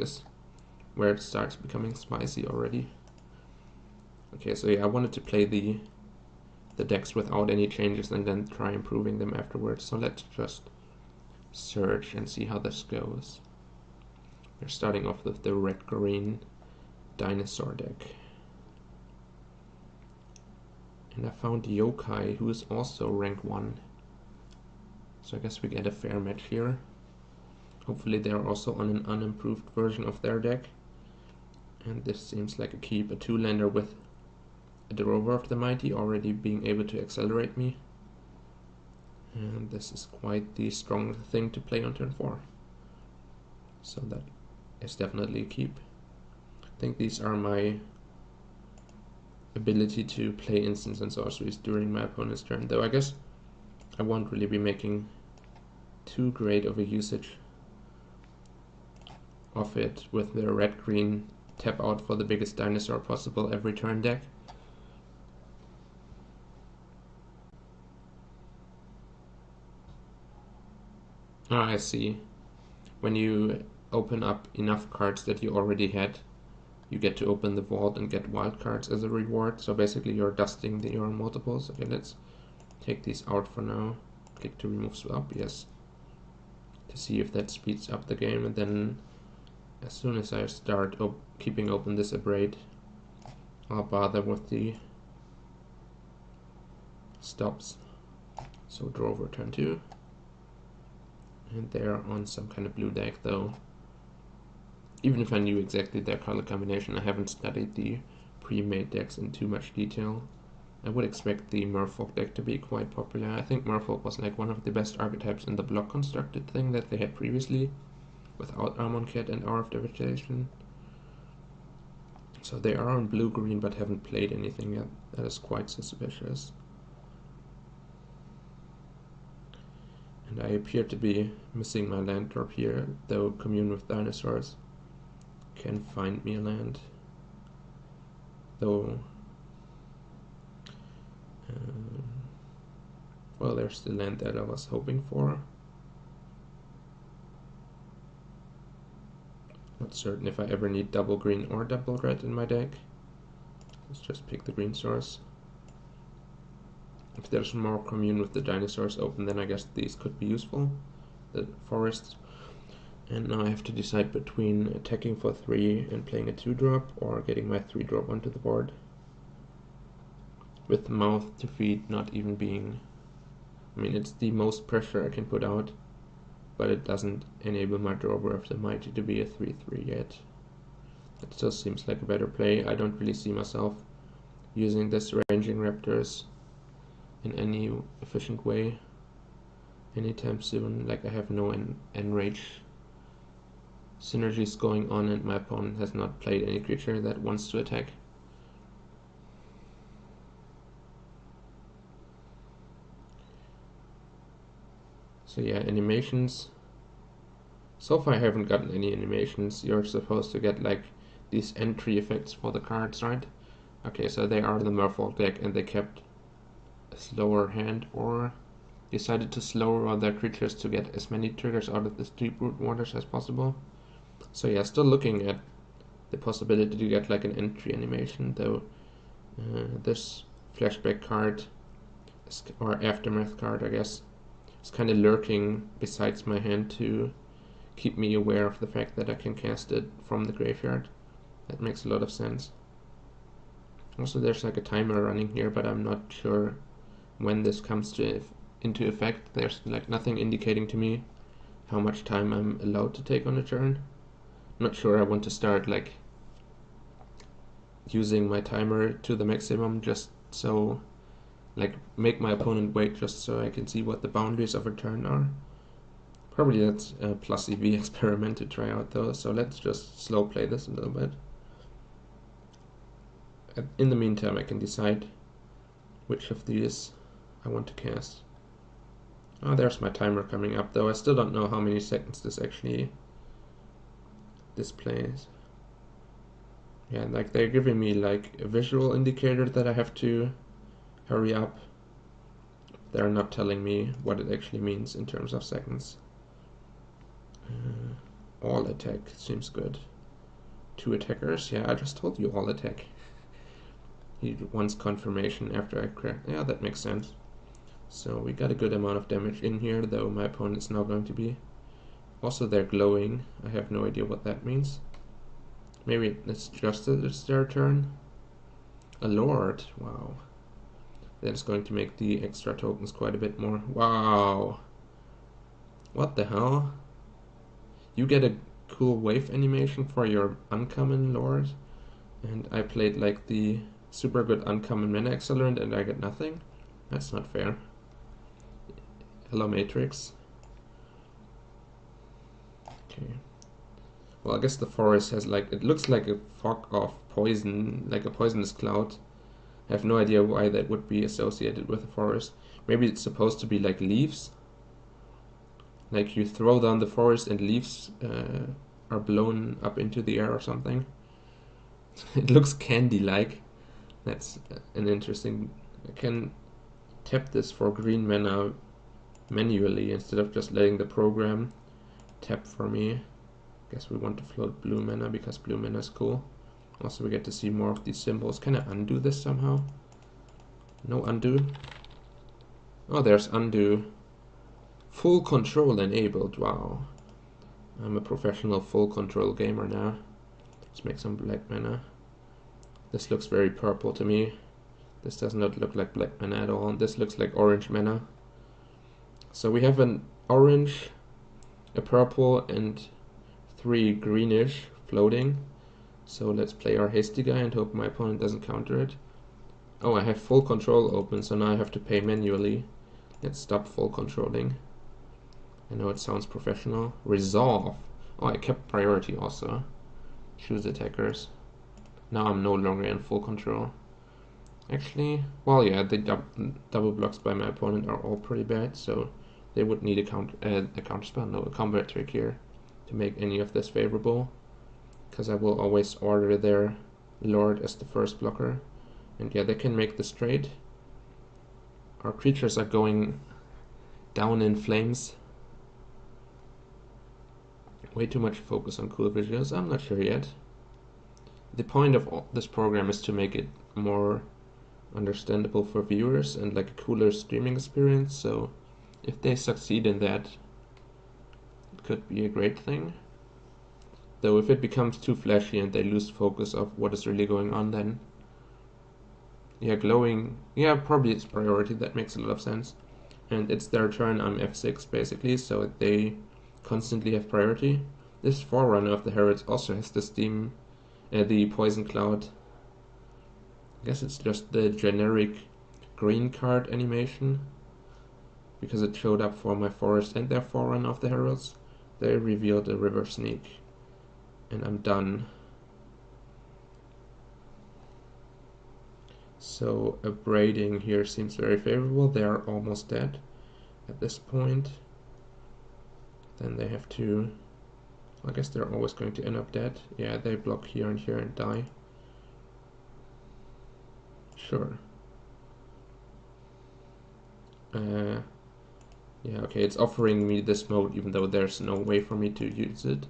is where it starts becoming spicy already. Okay, so yeah, I wanted to play the decks without any changes and then try improving them afterwards. So let's just search and see how this goes. We're starting off with the red-green dinosaur deck. And I found Yokai, who is also rank 1. So I guess we get a fair match here. Hopefully they're also on an unimproved version of their deck. And this seems like a keep, a 2-lander with a Drover of the Mighty already being able to accelerate me. And this is quite the strong thing to play on turn 4. So that is definitely a keep. I think these are my ability to play instants and sorceries during my opponent's turn, though I guess I won't really be making too great of a usage of it with the red-green tap out for the biggest dinosaur possible every turn deck. Ah, I see. When you open up enough cards that you already had, you get to open the vault and get wild cards as a reward. So basically you're dusting your multiples. Okay, let's take these out for now. Click to remove swap, yes. To see if that speeds up the game, and then as soon as I start keeping open this abrade, I'll bother with the stops. So Drover turn 2. And they're on some kind of blue deck, though. Even if I knew exactly their color combination, I haven't studied the pre-made decks in too much detail. I would expect the Merfolk deck to be quite popular. I think Merfolk was like one of the best archetypes in the block constructed thing that they had previously, without Amonkhet and Hour of Devastation. So they are on blue-green but haven't played anything yet. That is quite suspicious. And I appear to be missing my land drop here, though Commune with Dinosaurs can find me a land. Though, well, there's the land that I was hoping for. Not certain if I ever need double green or double red in my deck. Let's just pick the green source. If there's more Commune with the Dinosaurs open, then I guess these could be useful. The forests. And now I have to decide between attacking for 3 and playing a 2-drop, or getting my 3-drop onto the board. With Mouth to Feed not even being... I mean, it's the most pressure I can put out, but it doesn't enable my Drover of the Mighty to be a 3-3 yet. It still seems like a better play. I don't really see myself using this Ranging Raptors in any efficient way anytime soon. Like, I have no enrage synergies going on, and my opponent has not played any creature that wants to attack. So yeah, animations. So far I haven't gotten any animations. You're supposed to get like these entry effects for the cards, right? Okay, so they are the Merfolk deck, and they kept a slower hand, or decided to slow roll their creatures to get as many triggers out of the Deep Root Waters as possible. So yeah, still looking at the possibility to get like an entry animation, though this flashback card, or aftermath card I guess, is kind of lurking besides my hand to keep me aware of the fact that I can cast it from the graveyard. That makes a lot of sense. Also, there's like a timer running here, but I'm not sure when this comes into effect. There's like nothing indicating to me how much time I'm allowed to take on a turn. I'm not sure I want to start like using my timer to the maximum just so, like, make my opponent wait just so I can see what the boundaries of a turn are. Probably that's a plus EV experiment to try out though, so let's just slow play this a little bit. In the meantime, I can decide which of these I want to cast. Oh, there's my timer coming up, though I still don't know how many seconds this actually displays. Yeah, like they're giving me like a visual indicator that I have to hurry up. They're not telling me what it actually means in terms of seconds. All attack seems good. 2 attackers, yeah, I just told you all attack. He wants confirmation after I crack. Yeah, that makes sense. So we got a good amount of damage in here, though my opponent's now going to be. Also, they're glowing. I have no idea what that means. Maybe it's just it's their turn. A lord, wow. That's going to make the extra tokens quite a bit more. Wow. What the hell? You get a cool wave animation for your uncommon lord, and I played like the super good uncommon mana accelerant and I get nothing? That's not fair. Hello Matrix. Okay. Well, I guess the forest has like, it looks like a fog of poison, like a poisonous cloud. I have no idea why that would be associated with a forest. Maybe it's supposed to be like leaves. Like you throw down the forest and leaves are blown up into the air or something. It looks candy-like. That's an interesting... I can tap this for green mana manually instead of just letting the program tap for me. Guess we want to float blue mana because blue mana is cool. Also, we get to see more of these symbols. Can I undo this somehow? No undo. Oh, there's undo. Full control enabled. Wow. I'm a professional full control gamer now. Let's make some black mana. This looks very purple to me. This does not look like black mana at all. This looks like orange mana. So we have an orange, a purple, and 3 greenish floating. So let's play our hasty guy and hope my opponent doesn't counter it. Oh, I have full control open, so now I have to pay manually. Let's stop full controlling. I know it sounds professional. Resolve. Oh, I kept priority also. Choose attackers. Now I'm no longer in full control. Actually, well, yeah, the double blocks by my opponent are all pretty bad, so they would need a counter spell, no, a combat trick here to make any of this favorable. Because I will always order their lord as the first blocker. And yeah, they can make this trade. Our creatures are going down in flames. Way too much focus on cool visuals, I'm not sure yet. The point of this program is to make it more understandable for viewers and like a cooler streaming experience, so if they succeed in that, it could be a great thing. Though if it becomes too flashy and they lose focus of what is really going on, then yeah, glowing, yeah, probably it's priority, that makes a lot of sense. And it's their turn, I'm F6 basically, so they constantly have priority. This Forerunner of the Heralds also has this theme, the Poison Cloud. I guess it's just the generic green card animation, because it showed up for my forest and their Forerunner of the Heralds. They revealed a River Sneak, and I'm done. So a braiding here seems very favorable. They are almost dead at this point. Then they have to... I guess they're always going to end up dead. Yeah, they block here and die. Sure. Yeah, okay, it's offering me this mode even though there's no way for me to use it.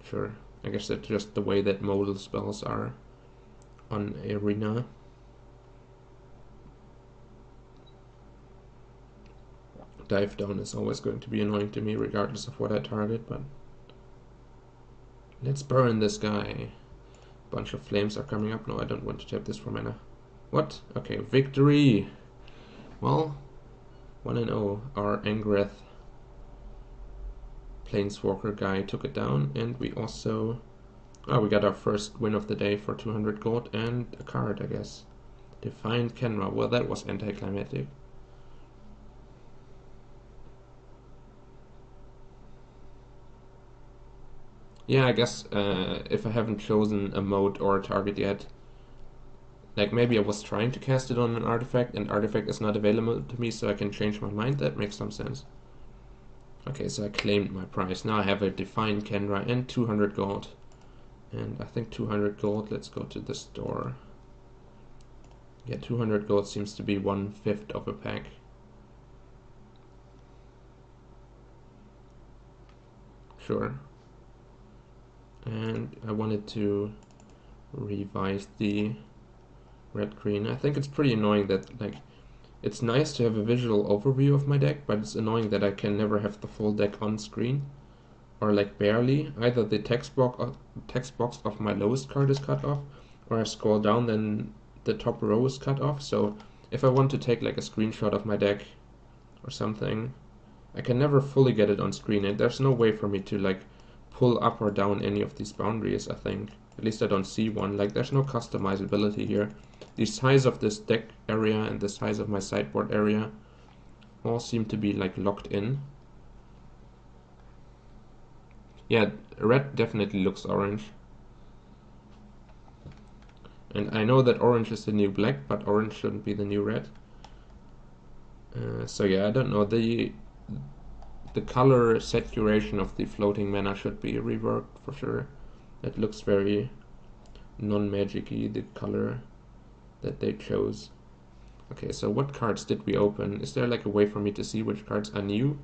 Sure. I guess that's just the way that modal spells are on Arena. Dive down is always going to be annoying to me regardless of what I target, but let's burn this guy. Bunch of flames are coming up. No, I don't want to tap this for mana. What? Okay, victory! Well, 1-0. Our Angreth Planeswalker guy took it down, and we also... Oh, we got our first win of the day for 200 gold and a card, I guess. Defiant Kenra. Well, that was anticlimactic. Yeah, I guess if I haven't chosen a mode or a target yet, like maybe I was trying to cast it on an artifact and artifact is not available to me, so I can change my mind. That makes some sense. Okay, so I claimed my prize. Now I have a Defiant Kenra and 200 gold. And I think 200 gold, let's go to the store. Yeah, 200 gold seems to be 1/5 of a pack. Sure. And I wanted to revise the red-green. I think it's pretty annoying that, like, it's nice to have a visual overview of my deck, but it's annoying that I can never have the full deck on screen, or like barely. Either the text box of my lowest card is cut off, or I scroll down, then the top row is cut off. So if I want to take like a screenshot of my deck or something, I can never fully get it on screen, and there's no way for me to like pull up or down any of these boundaries, I think. At least I don't see one. Like, there's no customizability here. The size of this deck area and the size of my sideboard area all seem to be like locked in. Yeah, red definitely looks orange. And I know that orange is the new black, but orange shouldn't be the new red. So yeah, I don't know. The color saturation of the floating mana should be reworked for sure. It looks very non-magic-y, the color that they chose. Okay, so what cards did we open? Is there like a way for me to see which cards are new?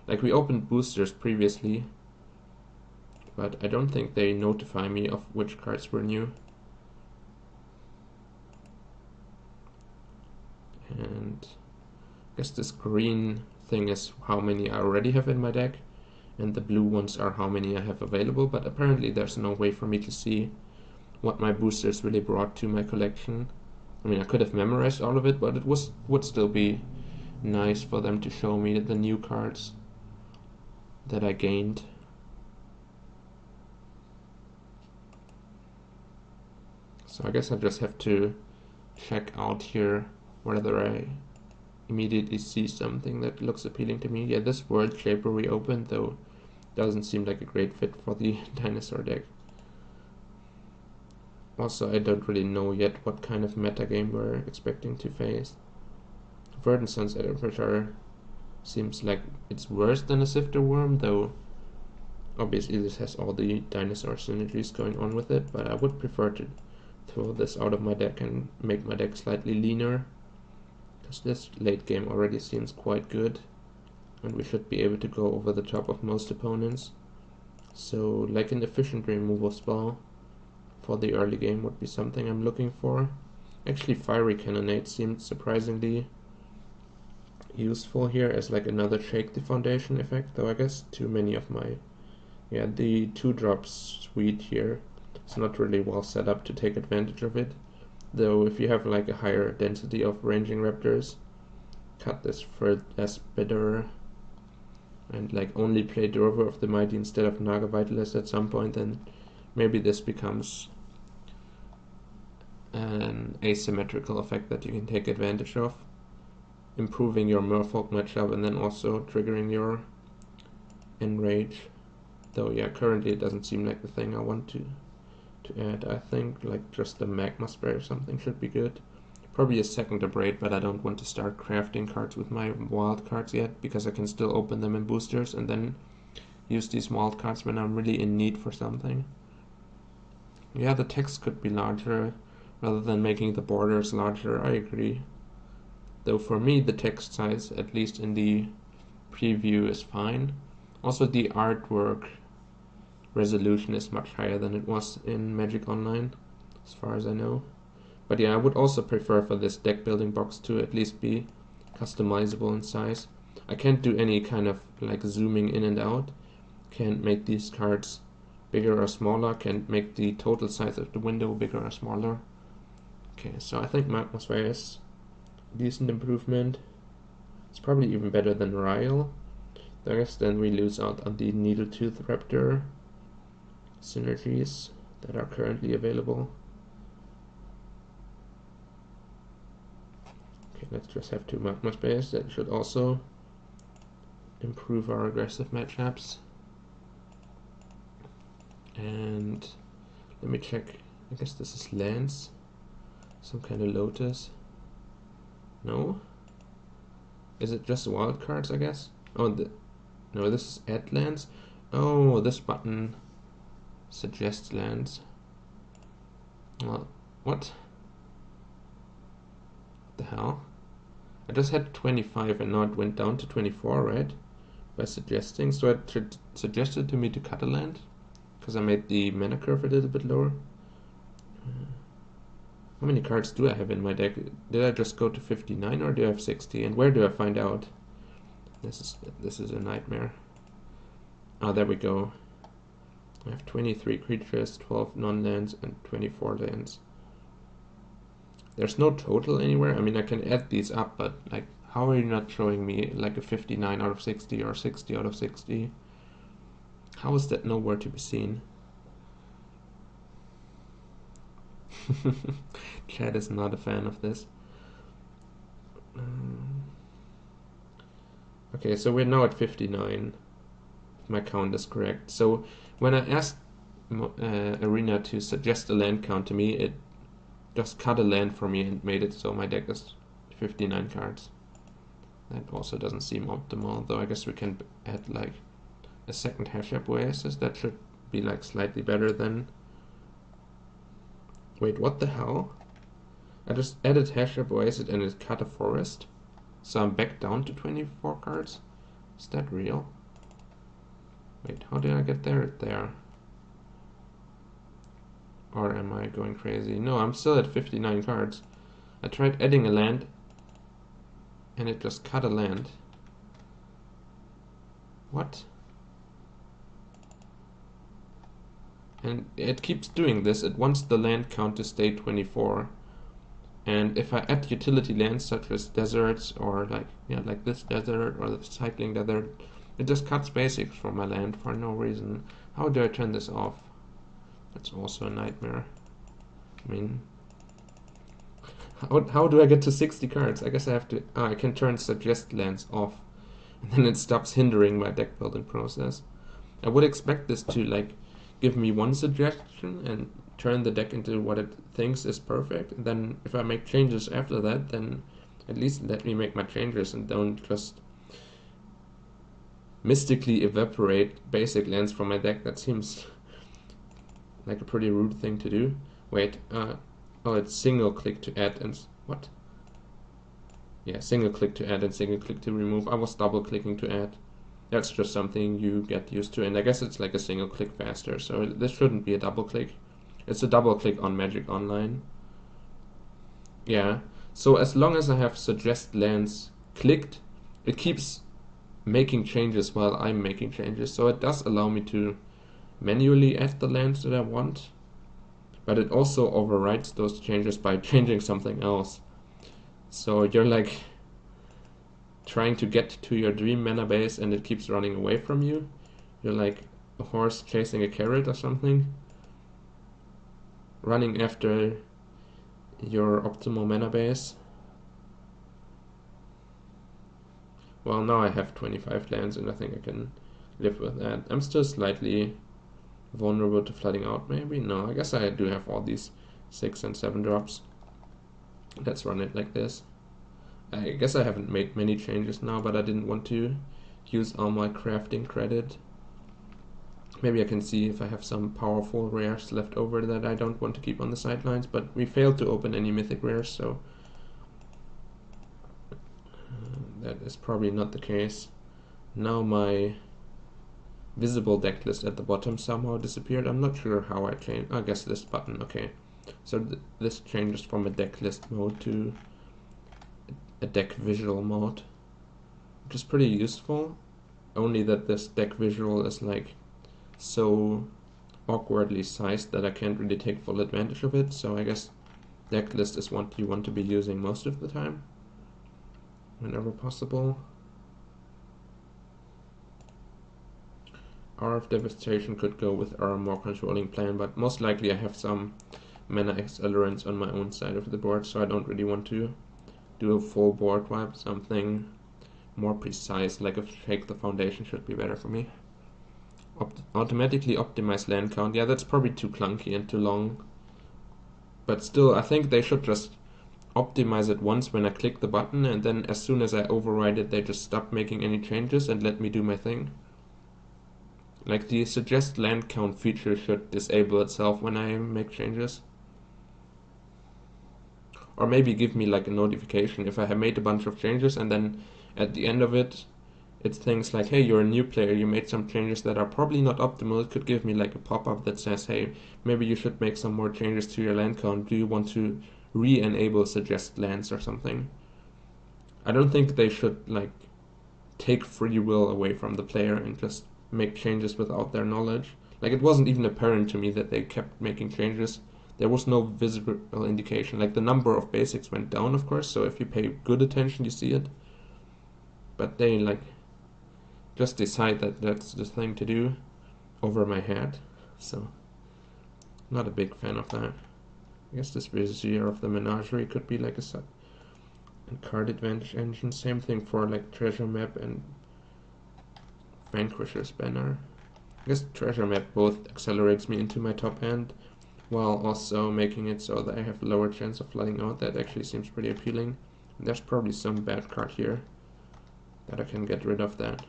Like, we opened boosters previously, but I don't think they notify me of which cards were new. And I guess this green thing is how many I already have in my deck, and the blue ones are how many I have available, but apparently there's no way for me to see what my boosters really brought to my collection. I mean, I could have memorized all of it, but it would still be nice for them to show me the new cards that I gained. So I guess I just have to check out here whether I immediately see something that looks appealing to me. Yeah, this World Shaper we opened, though, doesn't seem like a great fit for the dinosaur deck. Also, I don't really know yet what kind of metagame we're expecting to face. Verdant Sun's Edificer seems like it's worse than a Sifter Worm, though obviously this has all the dinosaur synergies going on with it, but I would prefer to throw this out of my deck and make my deck slightly leaner, because this late game already seems quite good, and we should be able to go over the top of most opponents. So like an efficient removal spell for the early game would be something I'm looking for. Actually, Fiery Cannonade seemed surprisingly useful here as like another Shake the Foundation effect, though I guess too many of my... Yeah, the 2-drop suite here is not really well set up to take advantage of it, though if you have like a higher density of ranging raptors, cut this for as better, and like only play Drover of the Mighty instead of Naga Vitalist at some point, then maybe this becomes an asymmetrical effect that you can take advantage of, improving your Merfolk matchup and then also triggering your Enrage. Though yeah, currently it doesn't seem like the thing I want to add. I think like just the Magma Spray or something should be good. Probably a second Abrade, but I don't want to start crafting cards with my wild cards yet, because I can still open them in boosters and then use these wild cards when I'm really in need for something. Yeah, the text could be larger rather than making the borders larger, I agree. Though for me the text size, at least in the preview, is fine. Also, the artwork resolution is much higher than it was in Magic Online, as far as I know. But yeah, I would also prefer for this deck building box to at least be customizable in size. I can't do any kind of like zooming in and out, can't make these cards bigger or smaller, can't make the total size of the window bigger or smaller. Okay, so I think Magma Spray is a decent improvement. It's probably even better than Ryle. I guess then we lose out on the Needletooth Raptor synergies that are currently available. Okay, let's just have 2 Magma Sprays. That should also improve our aggressive matchups. And let me check. I guess this is lands. Some kind of Lotus. No? Is it just wild cards, I guess? Oh, no, this is add lands. Oh, this button suggests lands. Well, what? What the hell? I just had 25 and now it went down to 24, right? By suggesting, so it suggested to me to cut a land? because I made the mana curve a little bit lower. How many cards do I have in my deck? Did I just go to 59 or do I have 60? And where do I find out? This is a nightmare. Ah, there we go. I have 23 creatures, 12 non-lands, and 24 lands. There's no total anywhere. I mean, I can add these up, but like, how are you not showing me like a 59 out of 60 or 60 out of 60? How is that nowhere to be seen? Chad is not a fan of this. Okay, so we're now at 59, if my count is correct. So when I asked Arena to suggest a land count to me, it just cut a land for me and made it so my deck is 59 cards. That also doesn't seem optimal, though I guess we can add like a second Hashep Oasis. That should be like slightly better than... Wait, what the hell? I just added Hashep Oasis and it cut a forest? So I'm back down to 24 cards? Is that real? Wait, how did I get there? There. Or am I going crazy? No, I'm still at 59 cards. I tried adding a land and it just cut a land. What? And it keeps doing this. It wants the land count to stay 24. And if I add utility lands such as deserts or like this desert or the cycling desert, it just cuts basics from my land for no reason. How do I turn this off? That's also a nightmare. I mean, how do I get to 60 cards? I guess I have to... I can turn suggest lands off. And then it stops hindering my deck building process. I would expect this to like give me one suggestion and turn the deck into what it thinks is perfect. And then if I make changes after that, then at least let me make my changes and don't just mystically evaporate basic lands from my deck. That seems like a pretty rude thing to do. Wait, oh, it's single click to add and... What? Yeah, single click to add and single click to remove. I was double clicking to add. That's just something you get used to, and I guess it's like a single click faster, so this shouldn't be a double click. It's a double click on Magic Online. Yeah, so as long as I have suggest lands clicked, it keeps making changes while I'm making changes, so it does allow me to manually add the lands that I want, but it also overrides those changes by changing something else. So you're like trying to get to your dream mana base and it keeps running away from you. You're like a horse chasing a carrot or something, running after your optimal mana base. Well, now I have 25 lands and I think I can live with that. I'm still slightly vulnerable to flooding out, maybe? No, I guess I do have all these 6 and 7 drops. Let's run it like this. I guess I haven't made many changes now, but I didn't want to use all my crafting credit. Maybe I can see if I have some powerful rares left over that I don't want to keep on the sidelines, but we failed to open any mythic rares, so that is probably not the case. Now my visible deck list at the bottom somehow disappeared. I'm not sure how I changed. I guess this button, okay. So this changes from a deck list mode to a deck visual mode, which is pretty useful, only that this deck visual is like so awkwardly sized that I can't really take full advantage of it, so I guess deck list is what you want to be using most of the time, whenever possible. Hour of Devastation could go with our more controlling plan, but most likely I have some mana accelerants on my own side of the board, so I don't really want to do a full board wipe. Something more precise, like a Shake the Foundation, should be better for me. Automatically optimize land count. Yeah, that's probably too clunky and too long. But still, I think they should just optimize it once when I click the button, and then as soon as I override it, they just stop making any changes and let me do my thing. Like the suggest land count feature should disable itself when I make changes. Or maybe give me like a notification if I have made a bunch of changes, and then at the end of it it's things like, hey, you're a new player, you made some changes that are probably not optimal. It could give me like a pop-up that says, hey, maybe you should make some more changes to your land count. Do you want to re-enable suggest lands or something? I don't think they should like take free will away from the player and just make changes without their knowledge. Like, it wasn't even apparent to me that they kept making changes. There was no visible indication. Like, the number of basics went down, of course, so if you pay good attention, you see it. But they, like, just decide that that's the thing to do over my head. So, not a big fan of that. I guess this Vizier of the Menagerie could be like a sub. And card advantage engine, same thing for like treasure map and Vanquisher's banner. I guess treasure map both accelerates me into my top hand while also making it so that I have lower chance of flooding out. That actually seems pretty appealing. And there's probably some bad card here that I can get rid of that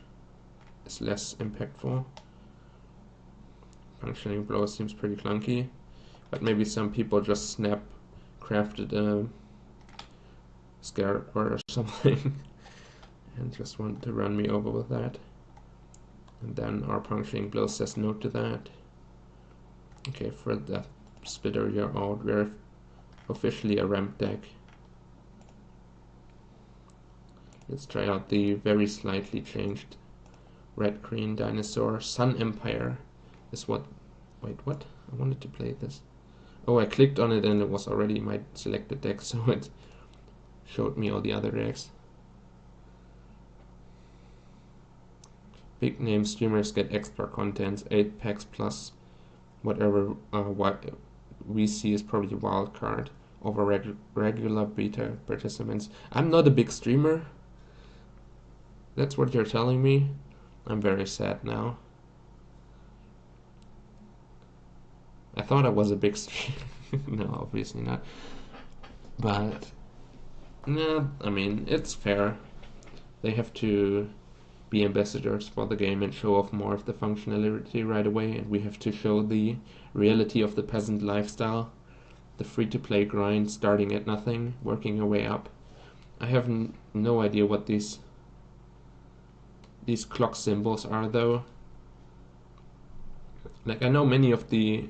is less impactful. Functioning blow seems pretty clunky, but maybe some people just snap crafted a scarab or something and just want to run me over with that. And then our puncturing blow says no to that. Okay, for that splitter you're out. We're officially a ramp deck. Let's try out the very slightly changed red-green dinosaur. Sun Empire is what... Wait, what? I wanted to play this. Oh, I clicked on it and it was already my selected deck, so it showed me all the other decks. Big name streamers get extra contents, 8 packs plus whatever we see is probably a wild card over regular beta participants. I'm not a big streamer. That's what you're telling me. I'm very sad now. I thought I was a big streamer. No, obviously not. But, no, I mean, it's fair. They have to be ambassadors for the game and show off more of the functionality right away, and we have to show the reality of the peasant lifestyle, the free-to-play grind, starting at nothing, working your way up. I have no idea what these clock symbols are, though. Like, I know many of the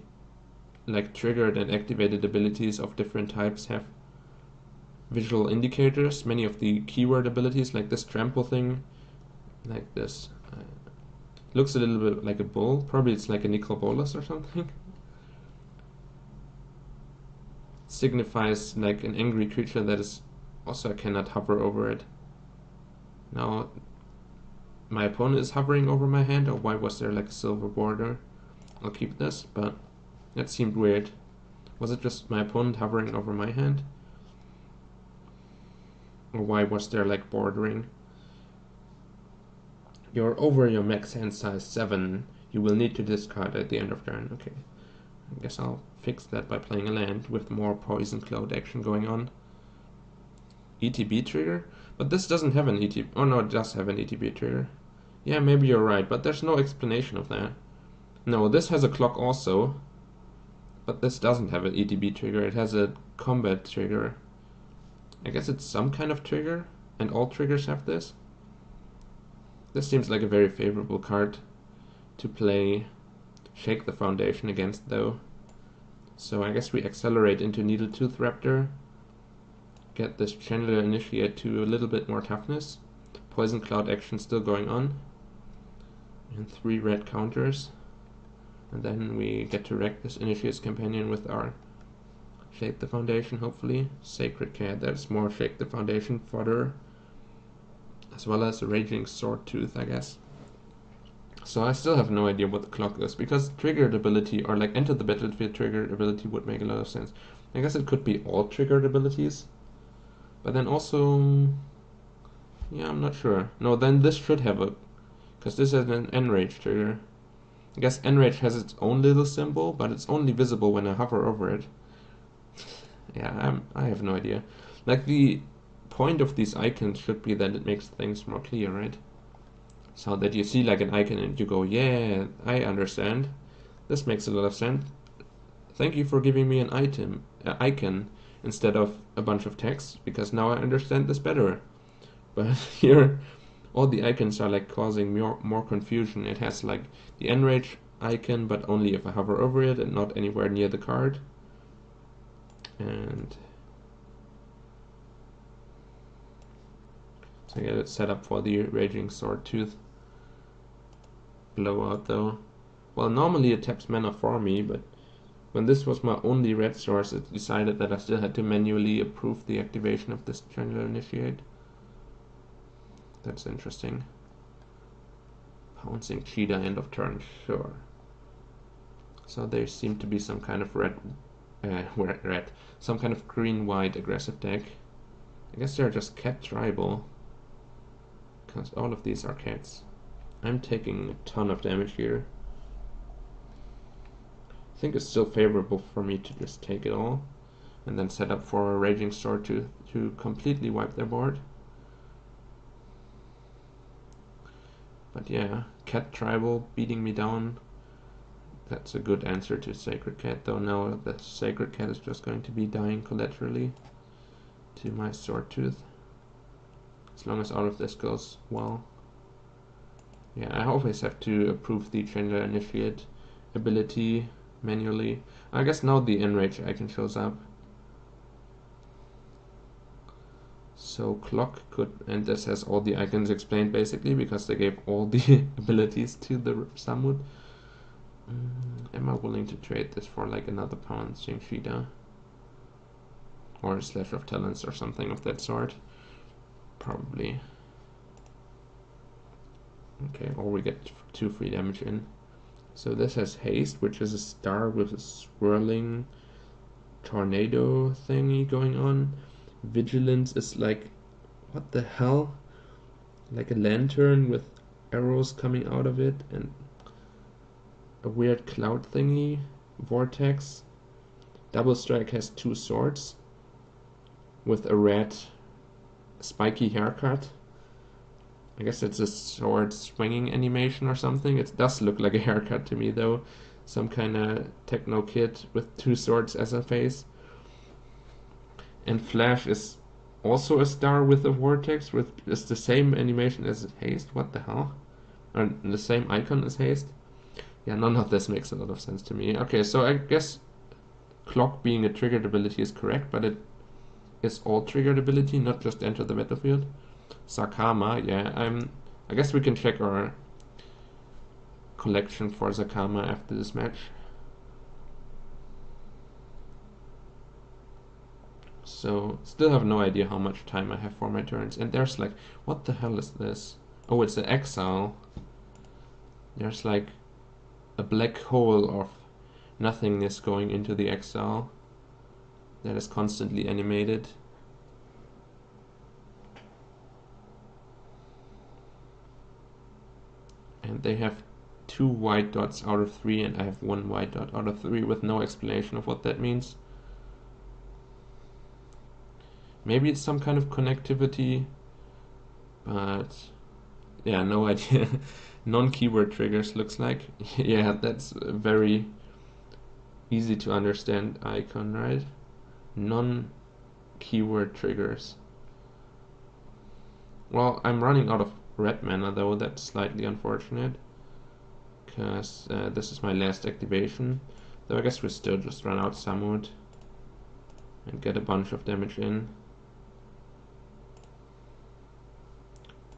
like triggered and activated abilities of different types have visual indicators. Many of the keyword abilities, like this trample thing, like this, looks a little bit like a bull. Probably it's like a nickel bolus or something. Signifies like an angry creature that is also I cannot hover over it. Now my opponent is hovering over my hand, or why was there like a silver border? I'll keep this, but that seemed weird. Was it just my opponent hovering over my hand? Or why was there like bordering? You're over your max hand size 7. You will need to discard at the end of turn. Okay. I guess I'll fix that by playing a land with more poison cloud action going on. ETB trigger? But this doesn't have an ETB. Oh no, it does have an ETB trigger. Yeah, maybe you're right, but there's no explanation of that. No, this has a clock also. But this doesn't have an ETB trigger. It has a combat trigger. I guess it's some kind of trigger, and all triggers have this. This seems like a very favorable card to play Shake the Foundation against, though. So I guess we accelerate into Needletooth Raptor, get this Chandler Initiate to a little bit more toughness. Poison Cloud action still going on. And 3 red counters. And then we get to wreck this Initiate's Companion with our Shake the Foundation, hopefully. Sacred Cat, that's more Shake the Foundation fodder. As well as a Raging Sword Tooth, I guess. So I still have no idea what the clock is, because triggered ability, or like enter the battlefield triggered ability would make a lot of sense. I guess it could be all triggered abilities. But then also, yeah, I'm not sure. No, then this should have a, because this is an Enrage trigger. I guess Enrage has its own little symbol, but it's only visible when I hover over it. Yeah, I have no idea. Like, the point of these icons should be that it makes things more clear, right? So that you see like an icon and you go, yeah, I understand. This makes a lot of sense. Thank you for giving me an icon instead of a bunch of text, because now I understand this better. But here all the icons are like causing more confusion. It has like the enrage icon, but only if I hover over it and not anywhere near the card. And so yeah, it's set up for the Raging Sword Tooth blowout though. Well, normally it taps mana for me, but when this was my only red source, it decided that I still had to manually approve the activation of this General Initiate. That's interesting. Pouncing Cheetah, end of turn, sure. So there seemed to be some kind of some kind of green-white aggressive deck. I guess they're just cat tribal, because all of these are cats. I'm taking a ton of damage here. I think it's still favorable for me to just take it all and then set up for a Raging Sword to completely wipe their board. But yeah, Cat Tribal beating me down. That's a good answer to Sacred Cat, though now the Sacred Cat is just going to be dying collaterally to my Sword Tooth. As long as all of this goes well. Yeah, I always have to approve the General Initiate ability manually. I guess now the Enrage icon shows up. So Clock could, and this has all the icons explained basically, because they gave all the abilities to the Samud. Am I willing to trade this for like another Pouncing Cheetah? Or a Slash of Talents or something of that sort? Probably. Okay, or we get 2 free damage in. So this has Haste, which is a star with a swirling tornado thingy going on. Vigilance is like, what the hell? Like a lantern with arrows coming out of it, and a weird cloud thingy. Vortex. Double Strike has 2 swords with a red spiky haircut. I guess it's a sword swinging animation or something. It does look like a haircut to me though. Some kind of techno kid with 2 swords as a face. And Flash is also a star with a vortex, with is the same animation as Haste. What the hell? And the same icon as Haste. Yeah, none of this makes a lot of sense to me. Okay, so I guess Clock being a triggered ability is correct, but it is all triggered ability, not just enter the battlefield. Sakama, yeah, I guess we can check our collection for Sakama after this match. So, still have no idea how much time I have for my turns. And there's like, what the hell is this? Oh, it's an exile. There's like a black hole of nothingness going into the exile that is constantly animated. And they have 2 white dots out of 3, and I have 1 white dot out of 3 with no explanation of what that means. Maybe it's some kind of connectivity, but yeah, no idea. Non-keyword triggers looks like. Yeah, that's a very easy to understand icon, right? Non-keyword triggers. Well, I'm running out of red mana though, that's slightly unfortunate, because this is my last activation. Though I guess we still just run out Samud and get a bunch of damage in.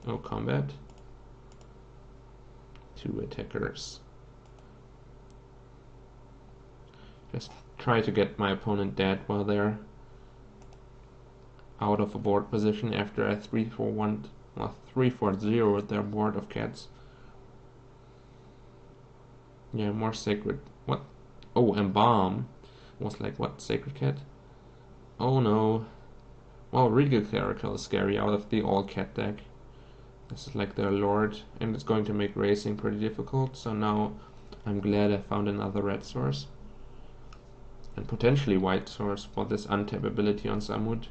No combat. 2 attackers. Just try to get my opponent dead while they're out of a board position after I 3-4-1, well, 3-4-0 with their board of cats. Yeah, more sacred. What? Oh, Embalm was like, what? Sacred Cat? Oh no. Well, Regal Clerical is scary out of the all cat deck. This is like their lord, and it's going to make racing pretty difficult, so now I'm glad I found another red source. And potentially white source for this untap ability on Samud.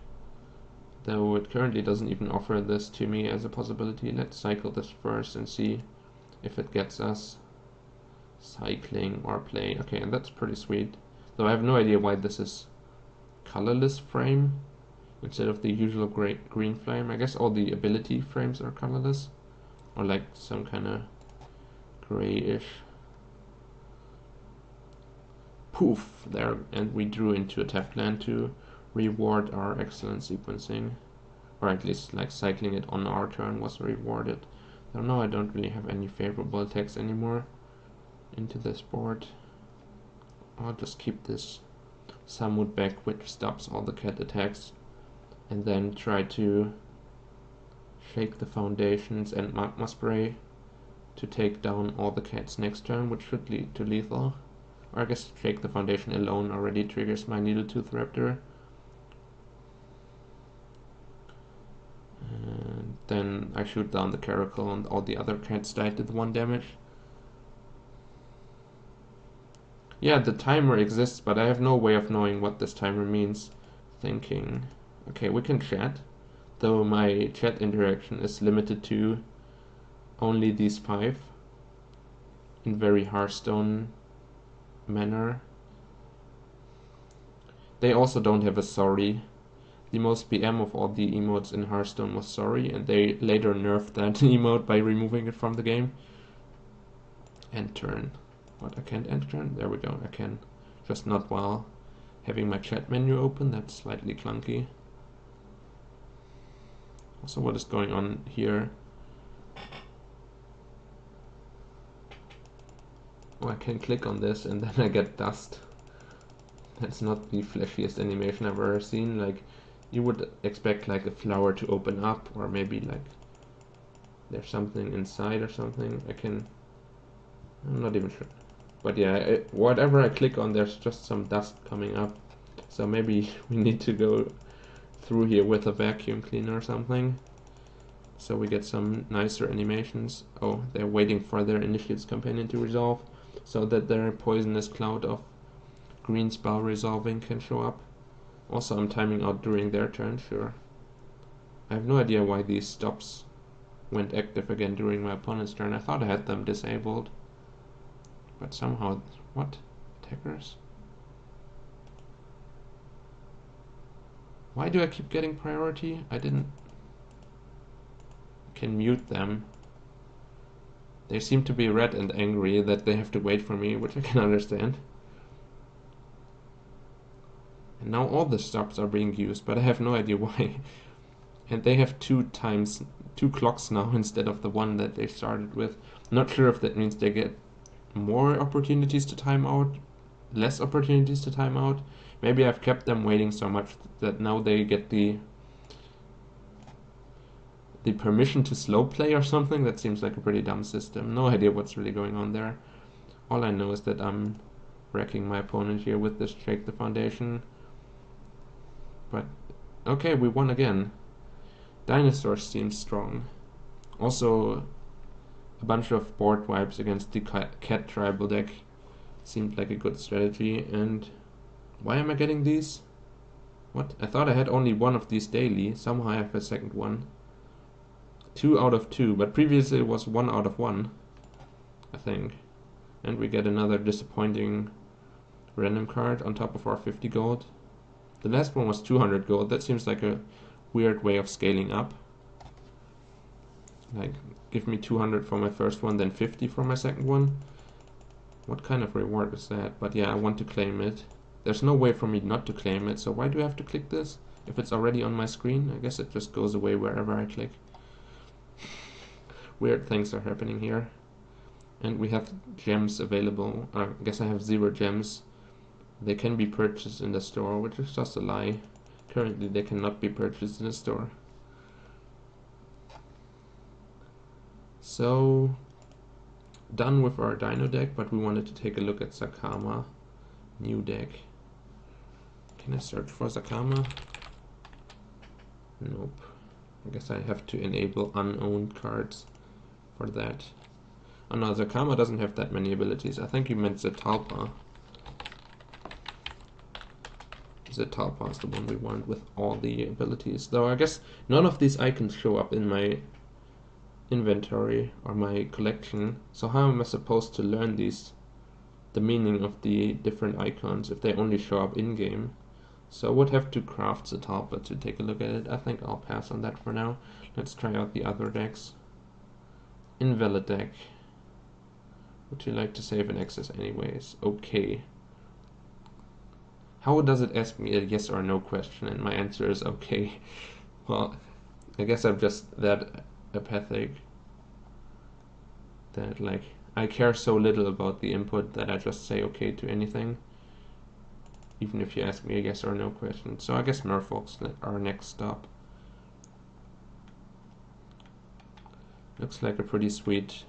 Though it currently doesn't even offer this to me as a possibility. Let's cycle this first and see if it gets us cycling or play. Okay, and that's pretty sweet. Though I have no idea why this is colorless frame instead of the usual green flame. I guess all the ability frames are colorless. or like some kind of grayish. Poof, there, and we drew into a tapped land to reward our excellent sequencing, or at least like cycling it on our turn was rewarded. So now I don't really have any favorable attacks anymore into this board. I'll just keep this Samut back, which stops all the cat attacks, and then try to shake the foundations and magma spray to take down all the cats next turn, which should lead to lethal. Or I guess shake the foundation alone already triggers my Needletooth Raptor. And then I shoot down the Caracal and all the other cats died to the 1 damage. Yeah, the timer exists, but I have no way of knowing what this timer means. Thinking, okay, we can chat, though my chat interaction is limited to only these 5 in very Hearthstone manner. They also don't have a sorry. The most BM of all the emotes in Hearthstone was sorry, and they later nerfed that emote by removing it from the game. End turn. What, I can't end turn? There we go, I can. Just not while having my chat menu open, that's slightly clunky. Also, what is going on here? Oh, I can click on this and then I get dust. That's not the flashiest animation I've ever seen. Like, you would expect like a flower to open up, or maybe like there's something inside or something. I'm not even sure. But yeah, whatever I click on, there's just some dust coming up. So maybe we need to go through here with a vacuum cleaner or something, so we get some nicer animations. Oh, they're waiting for their Initiate's Companion to resolve, so that their poisonous cloud of green spell resolving can show up. Also, I'm timing out during their turn, sure. I have no idea why these stops went active again during my opponent's turn. I thought I had them disabled, but somehow... What? Attackers? Why do I keep getting priority? I didn't... Can mute them. They seem to be red and angry that they have to wait for me, which I can understand. And now all the stops are being used, but I have no idea why. And they have 2 clocks now instead of the 1 that they started with. Not sure if that means they get more opportunities to time out, less opportunities to time out. Maybe I've kept them waiting so much that now they get the permission to slow play or something. That seems like a pretty dumb system. No idea what's really going on there. All I know is that I'm wrecking my opponent here with this Shake the Foundation. But okay, we won again. Dinosaurs seems strong. Also, a bunch of board wipes against the cat tribal deck seemed like a good strategy. And why am I getting these? What? I thought I had only 1 of these daily. Somehow I have a second one. 2 out of 2, but previously it was 1 out of 1, I think. And we get another disappointing random card on top of our 50 gold. The last one was 200 gold. That seems like a weird way of scaling up. Like, give me 200 for my first one, then 50 for my second one. What kind of reward is that? But yeah, I want to claim it. There's no way for me not to claim it, so why do I have to click this? If it's already on my screen, I guess it just goes away wherever I click. Weird things are happening here. And we have gems available. I guess I have 0 gems. They can be purchased in the store, which is just a lie. Currently they cannot be purchased in the store. So, done with our Dino deck, but we wanted to take a look at Sakama. New deck. Can I search for Sakama? Nope. I guess I have to enable unowned cards for that. Oh no, Sakama doesn't have that many abilities. I think you meant Zetalpa. Zetalpa is the one we want with all the abilities. Though I guess none of these icons show up in my inventory or my collection. So how am I supposed to learn these, the meaning of the different icons, if they only show up in-game? So I would have to craft Zetalpa to take a look at it. I think I'll pass on that for now. Let's try out the other decks. Invalid deck. Would you like to save an access anyways? Okay. How does it ask me a yes or no question and my answer is okay? Well, I guess I'm just that apathic that like I care so little about the input that I just say okay to anything, even if you ask me a yes or no question. So I guess Merfolk's our next stop. Looks like a pretty sweet